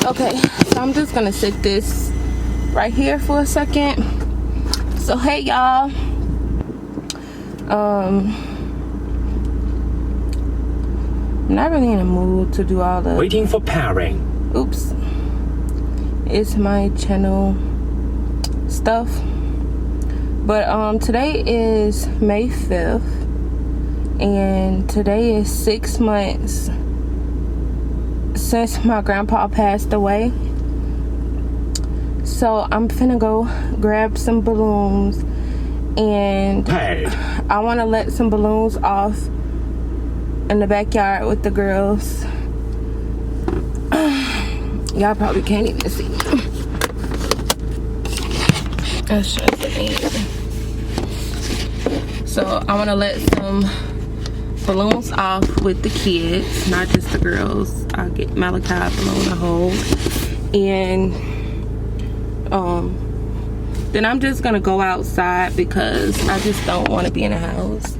Okay, so I'm just gonna sit this right here for a second. So hey y'all, I'm not really in a mood to do all the waiting for pairing. Oops, it's my channel stuff. But today is May 5th, and today is 6 months since my grandpa passed away. So I'm finna go grab some balloons, and I want to let some balloons off in the backyard with the girls. Y'all probably can't even see me. That's just amazing. So I want to let some balloons off with the kids, not just the girls. I'll get Malakai a balloon to hold, and then I'm just gonna go outside because I just don't want to be in the house.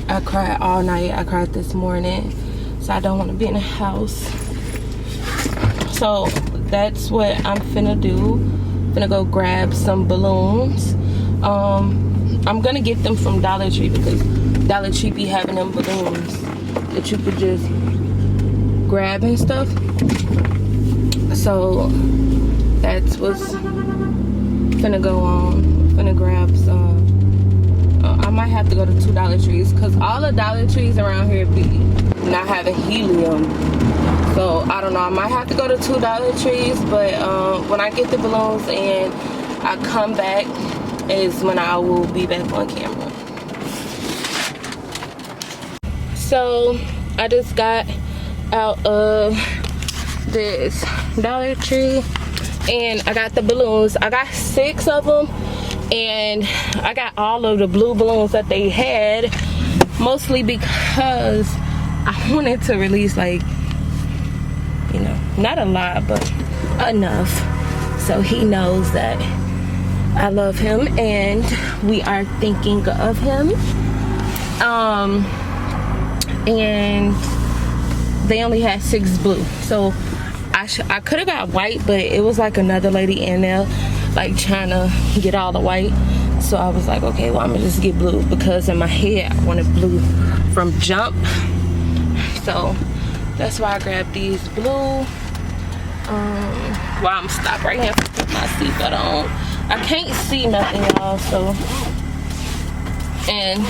I cried all night. I cried this morning, so I don't want to be in the house. So that's what I'm finna do. Finna go grab some balloons. I'm gonna get them from Dollar Tree because Dollar Tree be having them balloons that you could just grab and stuff. So that's what's finna go on. Finna grab some. I might have to go to 2 Dollar Trees because all the Dollar Trees around here be not having helium. So I don't know. I might have to go to 2 Dollar Trees, but when I get the balloons and I come back is when I will be back on camera. So I just got out of this Dollar Tree and I got the balloons. I got 6 of them, and I got all of the blue balloons that they had, mostly because I wanted to release, like, you know, not a lot, but enough so he knows that I love him and we are thinking of him. And they only had 6 blue, so I could have got white, but it was like another lady in there like trying to get all the white. So I was like, okay, well, I'm gonna just get blue because in my head I wanted blue from jump. So that's why I grabbed these blue. Well, I'm stopped right here to put my seatbelt on. I can't see nothing, y'all, so. And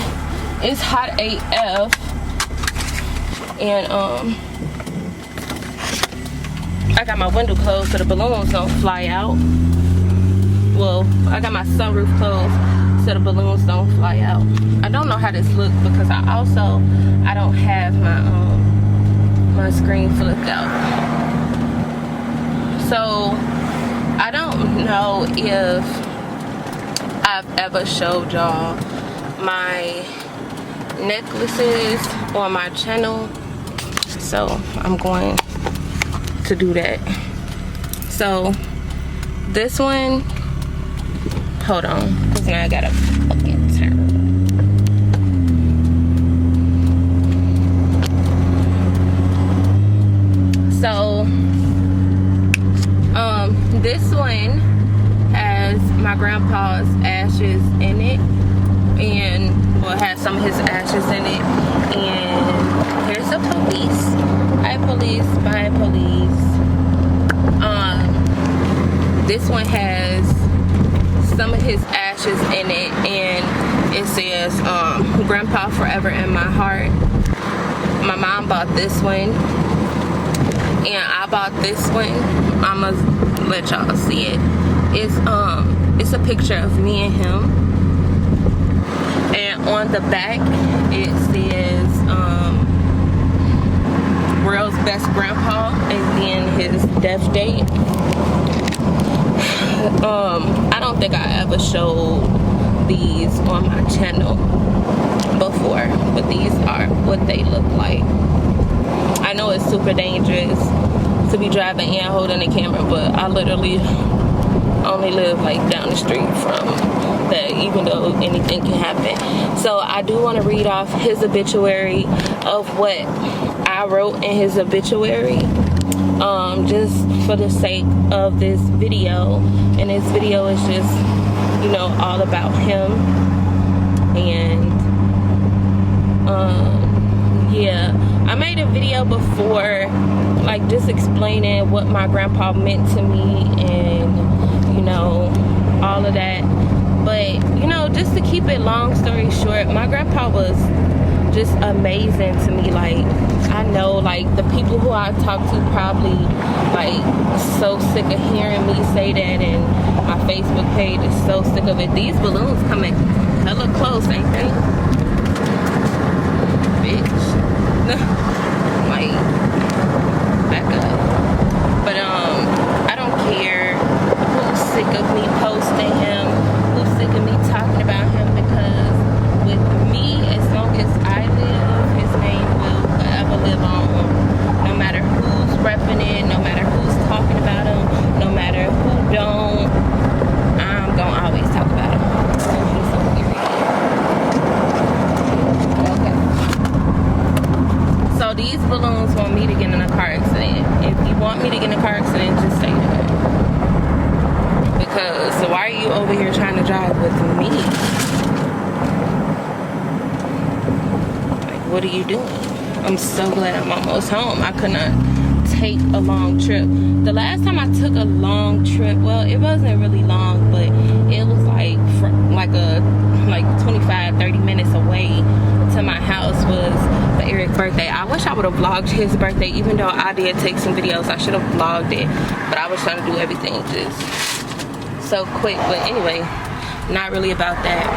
it's hot AF. And I got my window closed so the balloons don't fly out. Well, I got my sunroof closed so the balloons don't fly out. I don't know how this looks because I don't have my my screen flipped out. So I don't know if I've ever showed y'all my necklaces on my channel, so I'm going to do that. So this one, hold on, because now I gotta fucking turn. So this one has my grandpa's ashes in it, and well, it has some of his ashes in it. And here's the police. Hi police, bye police. This one has some of his ashes in it, and it says Grandpa Forever in My Heart. My mom bought this one, and I bought this one. I'ma let y'all see it. It's a picture of me and him, and on the back it says World's Best Grandpa, and then his death date. I don't think I ever showed these on my channel before, but these are what they look like. I know it's super dangerous to be driving and holding the camera, but I literally only live like down the street from that, even though anything can happen. So I do want to read off his obituary of what I wrote in his obituary. just for the sake of this video. And this video is just, you know, all about him. And yeah, I made a video before, like, just explaining what my grandpa meant to me and, you know, all of that. But, you know, just to keep it long story short, my grandpa was just amazing to me. Like, I know, like, the people who I talk to probably, like, so sick of hearing me say that, and my Facebook page is so sick of it. These balloons coming hella close, ain't they? Bitch. Like, back up. But I don't care who's sick of me posting him, who's sick of me talking about him, because with me, as long as I live, his name will forever live on. No matter who's repping it, no matter who's talking about him, no matter who don't, I'm gonna always talk about him. He's so serious. Okay. So these balloons want me to get in a car accident. If you want me to get in a car accident, just say that. Because why are you over here trying to drive with me? Like, what are you doing? I'm so glad I'm almost home. I could not take a long trip. The last time I took a long trip, well, it wasn't really long, but it was like like 25-30 minutes away to my house, was for Eric's birthday. I wish I would have vlogged his birthday, even though I did take some videos. I should have vlogged it, but I was trying to do everything just so quick. But anyway, not really about that.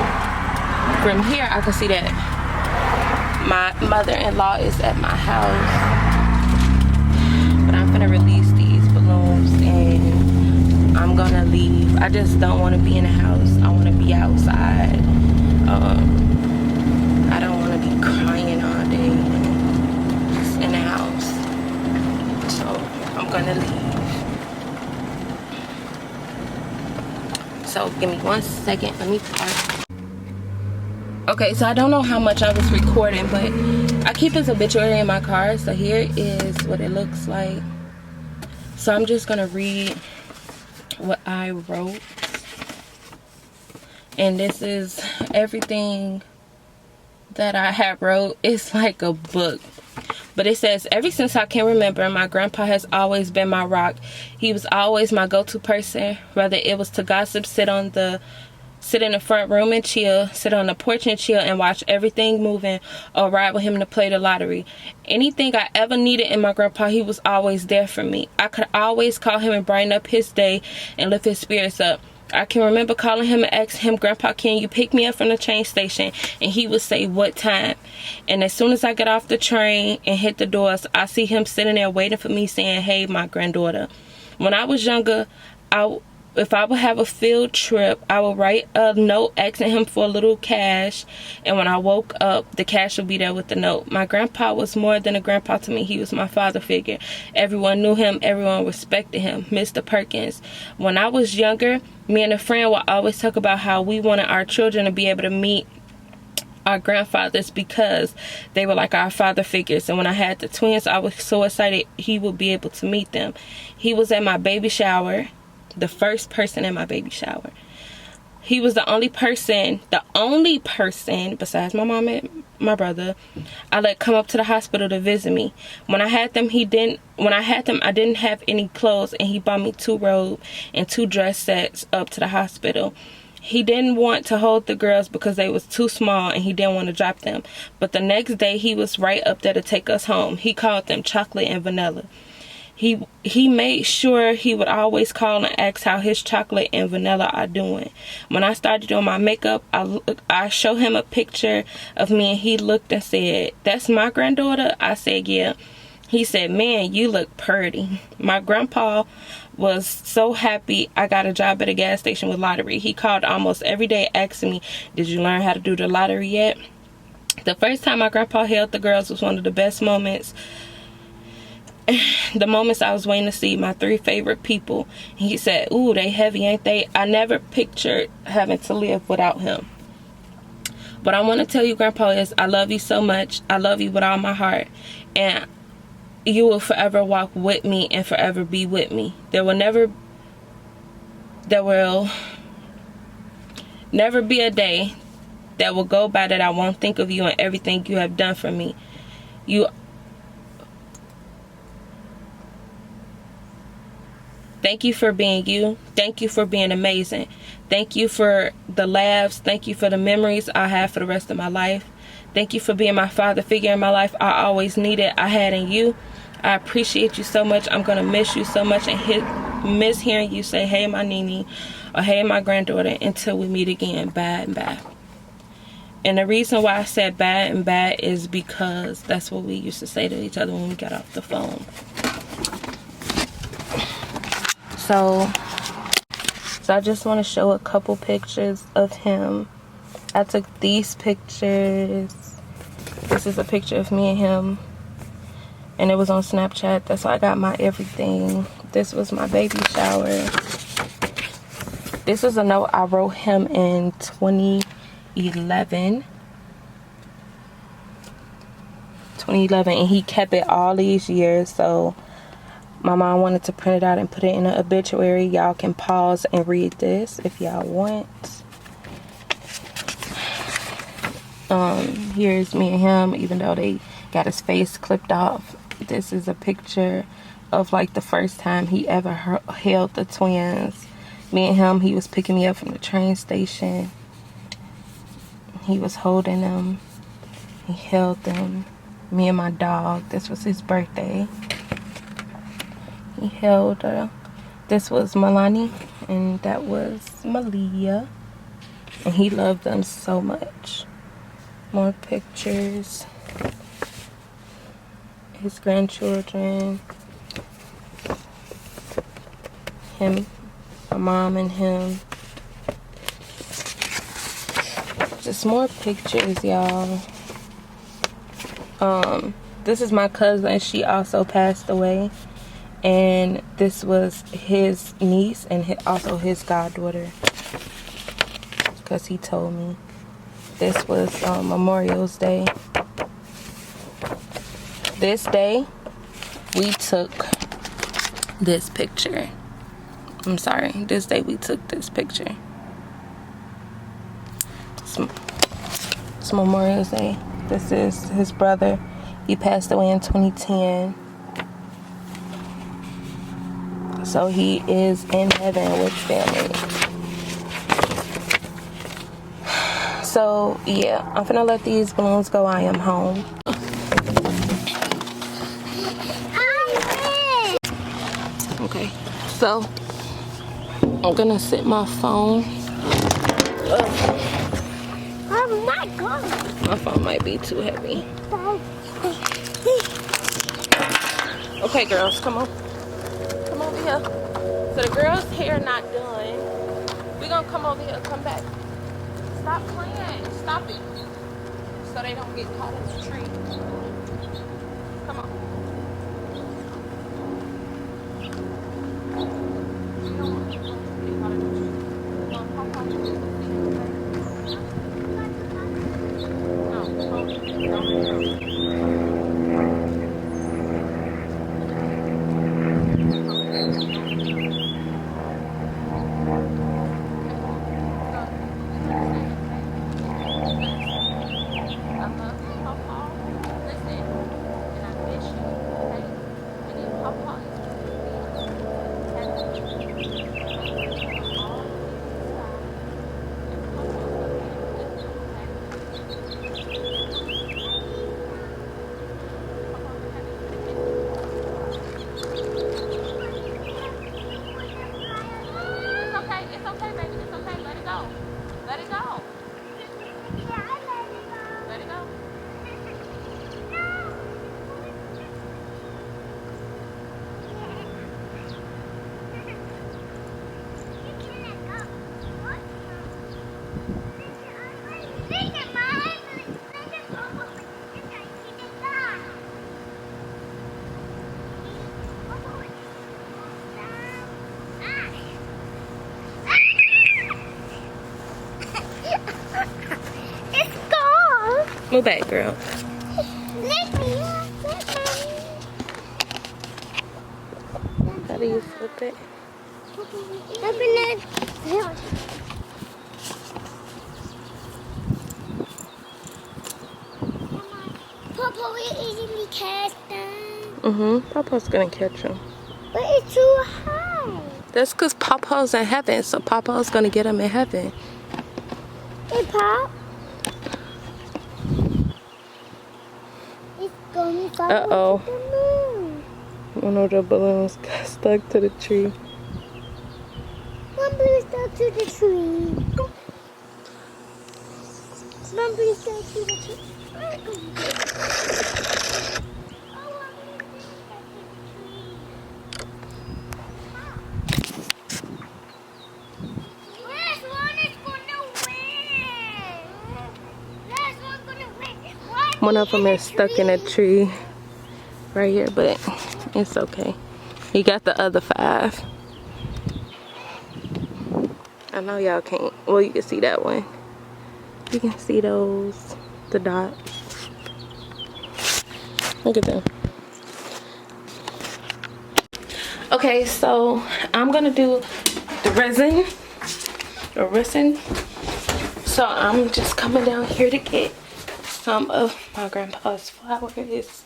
From here I can see that my mother-in-law is at my house, but I'm gonna release these balloons and I'm gonna leave. I just don't want to be in the house. I want to be outside. I don't want to be crying all day just in the house. So I'm gonna leave. So give me 1 second. Let me park. Okay, so I don't know how much I was recording, but I keep his obituary in my car. So here is what it looks like. So I'm just gonna read what I wrote. And this is everything that I have wrote. It's like a book. But it says, ever since I can remember, my grandpa has always been my rock. He was always my go-to person, whether it was to gossip, sit in the front room and chill, sit on the porch and chill and watch everything moving, or ride with him to play the lottery. Anything I ever needed in my grandpa, he was always there for me. I could always call him and brighten up his day and lift his spirits up. I can remember calling him and asking him, Grandpa, can you pick me up from the train station? And he would say, what time? And as soon as I get off the train and hit the doors, I see him sitting there waiting for me, saying, hey, my granddaughter. When I was younger, if I would have a field trip, I would write a note asking him for a little cash. And when I woke up, the cash would be there with the note. My grandpa was more than a grandpa to me. He was my father figure. Everyone knew him. Everyone respected him. Mr. Perkins. When I was younger, me and a friend would always talk about how we wanted our children to be able to meet our grandfathers because they were like our father figures. And when I had the twins, I was so excited he would be able to meet them. He was at my baby shower. The first person in my baby shower. He was the only person besides my mom and my brother I let come up to the hospital to visit me. When I had them, I didn't have any clothes, and he bought me 2 robes and 2 dress sets up to the hospital. He didn't want to hold the girls because they was too small and he didn't want to drop them. But the next day he was right up there to take us home. He called them chocolate and vanilla. He made sure he would always call and ask how his chocolate and vanilla are doing. When I started doing my makeup, I show him a picture of me, and he looked and said, that's my granddaughter? I said, yeah. He said, man, you look pretty. My grandpa was so happy I got a job at a gas station with lottery. He called almost every day asking me, did you learn how to do the lottery yet? The first time my grandpa held the girls was one of the best moments. The moments I was waiting to see my 3 favorite people. He said, ooh, they heavy, ain't they? I never pictured having to live without him. What I want to tell you, Grandpa, is I love you so much. I love you with all my heart. And you will forever walk with me and forever be with me. There will never be a day that will go by that I won't think of you and everything you have done for me. Thank you for being you. Thank you for being amazing. Thank you for the laughs. Thank you for the memories I have for the rest of my life. Thank you for being my father figure in my life I always needed, I had in you. I appreciate you so much. I'm going to miss you so much and miss hearing you say, hey, my Nene, or hey, my granddaughter, until we meet again. Bye and bye. And the reason why I said bye and bye is because that's what we used to say to each other when we got off the phone. So I just want to show a couple pictures of him. I took these pictures. This is a picture of me and him. And it was on Snapchat. That's why I got my everything. This was my baby shower. This is a note I wrote him in 2011. And he kept it all these years. So my mom wanted to print it out and put it in an obituary. Y'all can pause and read this if y'all want. Here's me and him, even though they got his face clipped off. This is a picture of like the first time he ever held the twins. Me and him, he was picking me up from the train station. He was holding them. He held them. Me and my dog. This was his birthday. He held her. This was Mahlani, and that was Mahliyah. And he loved them so much. More pictures. His grandchildren. Him, my mom and him. Just more pictures, y'all. This is my cousin. She also passed away. And this was his niece and also his goddaughter. Because he told me. This was Memorial's Day. This day, we took this picture. I'm sorry. This day, we took this picture. It's Memorial's Day. This is his brother. He passed away in 2010. So he is in heaven with family. So yeah, I'm gonna let these balloons go. I am home. Okay, so I'm gonna sit my phone. Oh my God. My phone might be too heavy. Okay, girls, come on. Come over here. So the girls' hair not done. We're gonna come over here, come back. Stop playing. Stop it. So they don't get caught in the tree. Come on. You don't want to get caught in the tree. No, Move back, girl. do you flip it? Open it. Papa, we're eating the cast. Papa's gonna catch him. But it's too high. That's because Papa's in heaven, so Papa's gonna get him in heaven. Hey, Pop. It's going to Uh-oh. the moon. One of the balloons got stuck to the tree. One blue stuck to the tree. One blue stuck to the tree. One of them is stuck in a tree right here, but it's okay. He got the other 5. I know y'all can't. Well, you can see that one. You can see those, the dots. Look at them. Okay, so I'm gonna do the resin. So I'm just coming down here to get some of my grandpa's flowers.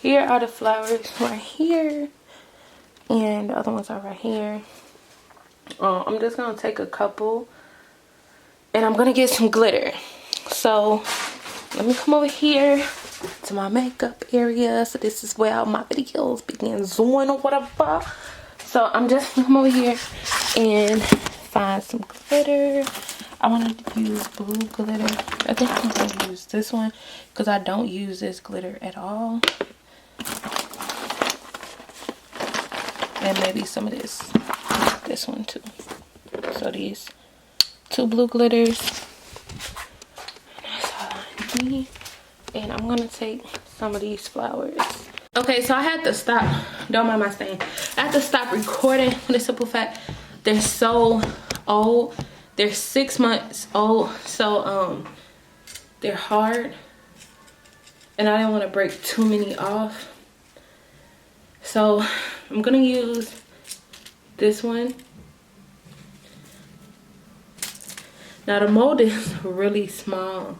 Here are the flowers right here, and the other ones are right here. I'm just gonna take a couple, and I'm gonna get some glitter. So let me come over here to my makeup area. So this is where all my videos begin doing or whatever. So I'm just gonna come over here and find some glitter. I wanted to use blue glitter. I think I'm gonna use this one because I don't use this glitter at all. And maybe some of this one too. So these 2 blue glitters. That's all I need. And I'm gonna take some of these flowers. Okay, so I had to stop. Don't mind my stain. I had to stop recording for the simple fact they're so old. They're 6 months old, so they're hard, and I didn't want to break too many off. So I'm gonna use this one. Now the mold is really small,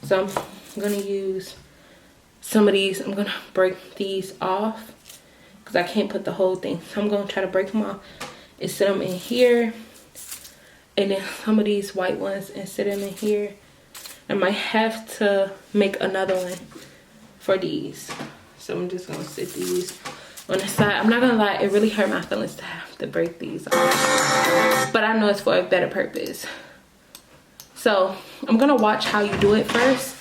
so I'm gonna use some of these. I'm gonna break these off because I can't put the whole thing. So I'm gonna try to break them off and set them in here. And then some of these white ones and sit them in here. I might have to make another one for these. So I'm just gonna sit these on the side. I'm not gonna lie, it really hurt my feelings to have to break these off. But I know it's for a better purpose. So I'm gonna watch how you do it first.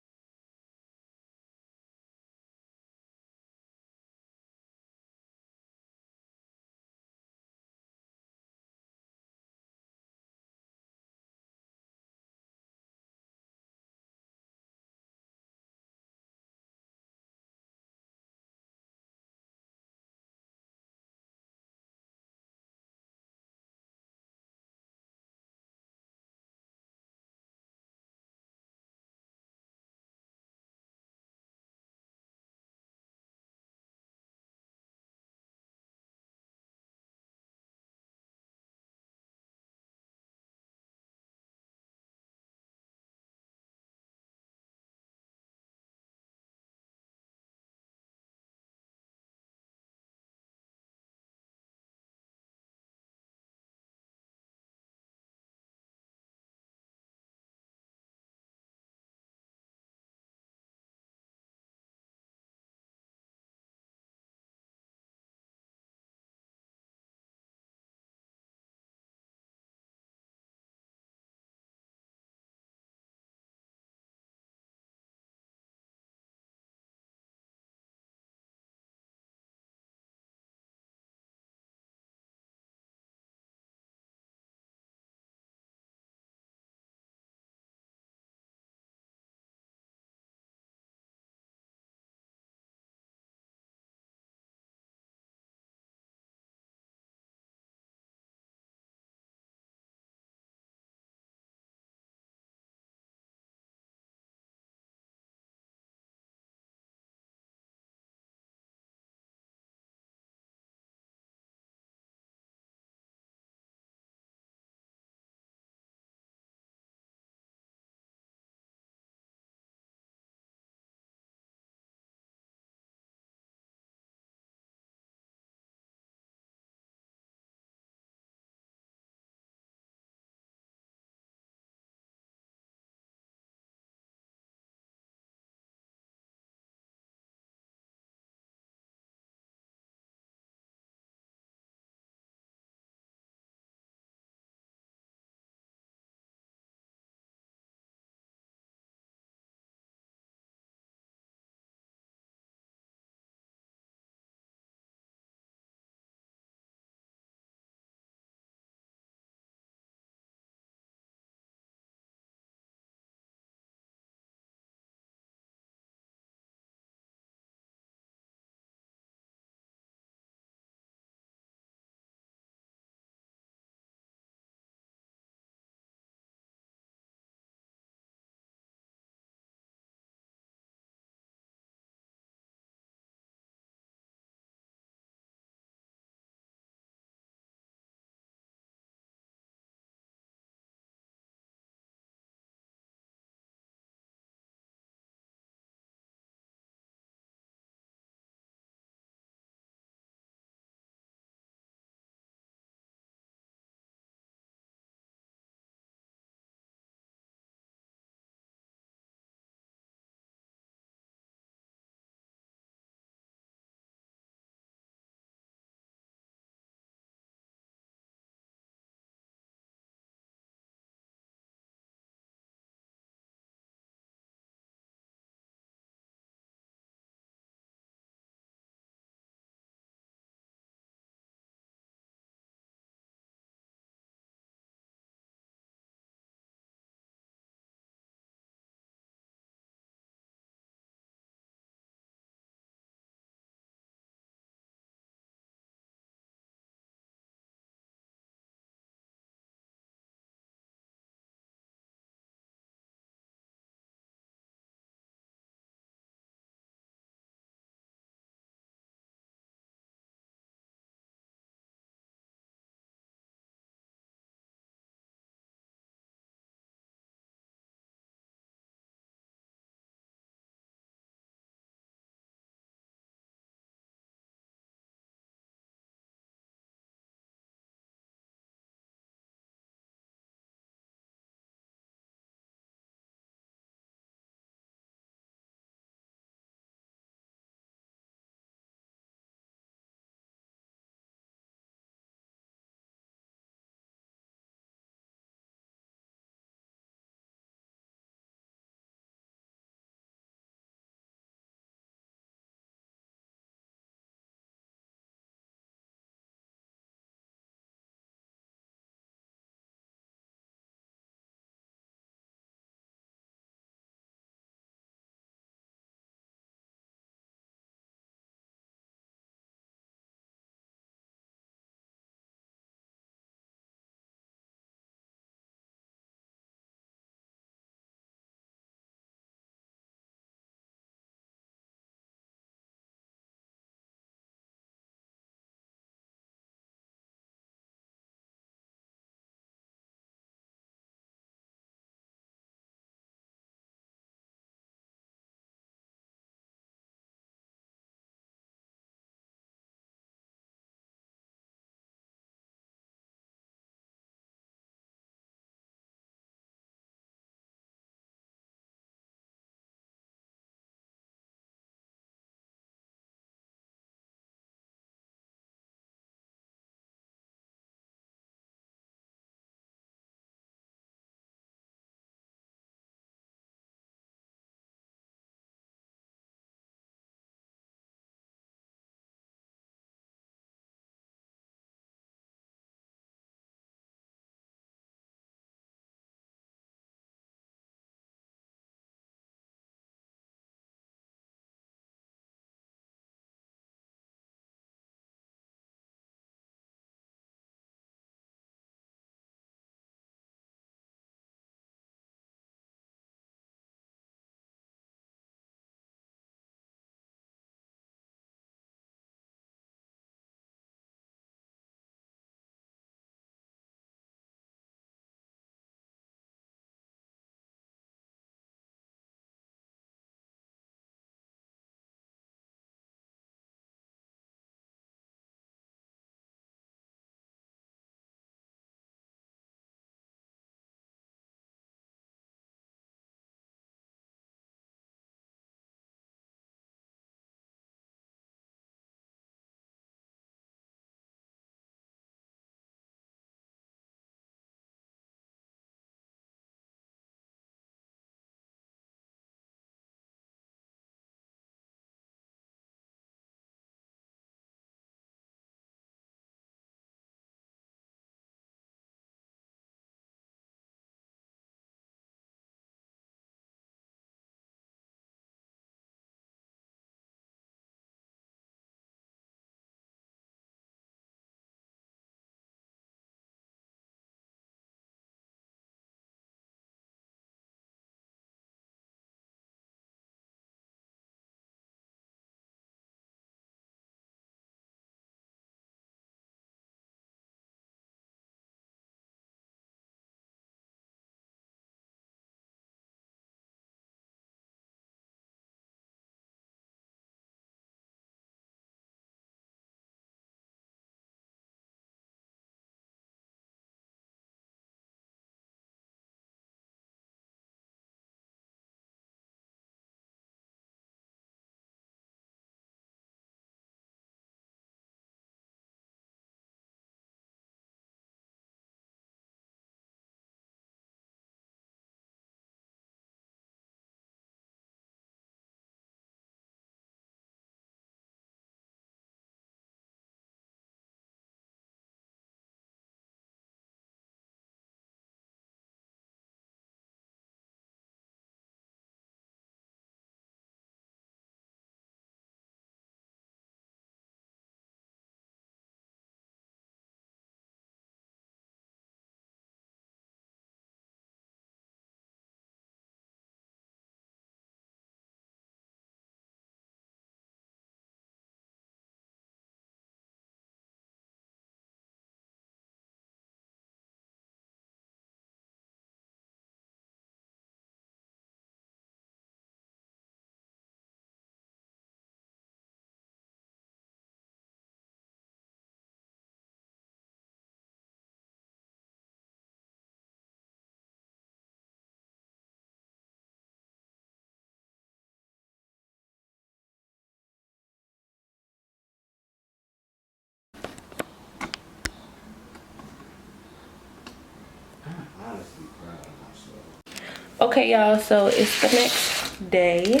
Okay, y'all, so it's the next day.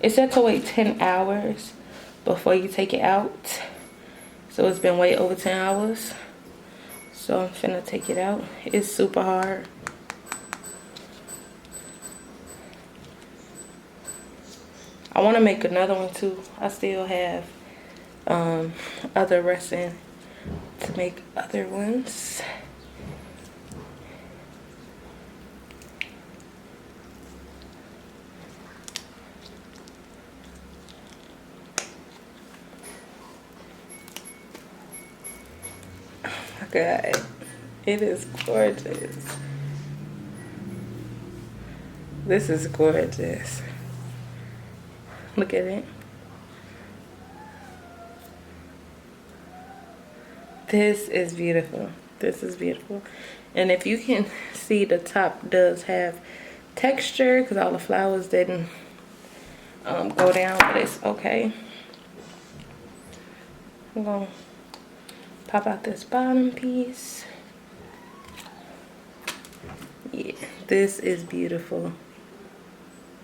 It said to wait 10 hours before you take it out. So it's been way over 10 hours. So I'm finna take it out. It's super hard. I want to make another one too. I still have other resin to make other ones. Oh my God, it is gorgeous. This is gorgeous. Look at it. This is beautiful. This is beautiful. And if you can see, the top does have texture because all the flowers didn't go down, but it's okay. I'm gonna pop out this bottom piece. Yeah, this is beautiful.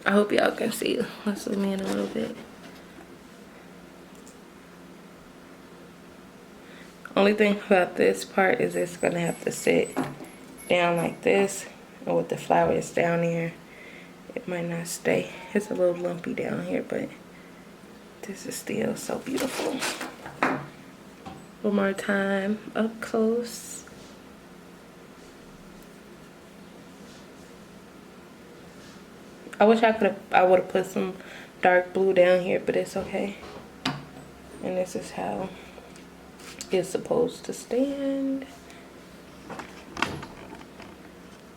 I hope y'all can see. Let's zoom in a little bit. Only thing about this part is it's gonna have to sit down like this, and with the flowers down here, it might not stay. It's a little lumpy down here, but this is still so beautiful. One more time, up close. I wish I would have put some dark blue down here, but it's okay. And this is how it's supposed to stand.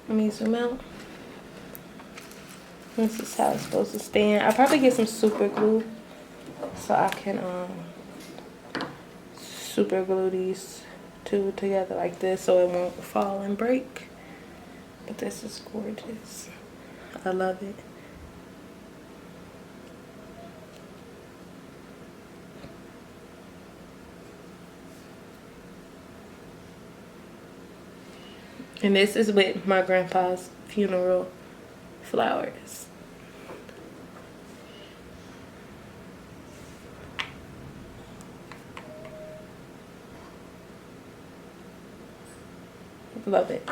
Let me zoom out. This is how it's supposed to stand. I'll probably get some super glue so I can super glue these two together like this so it won't fall and break. But this is gorgeous. I love it. And this is with my grandpa's funeral flowers. Love it.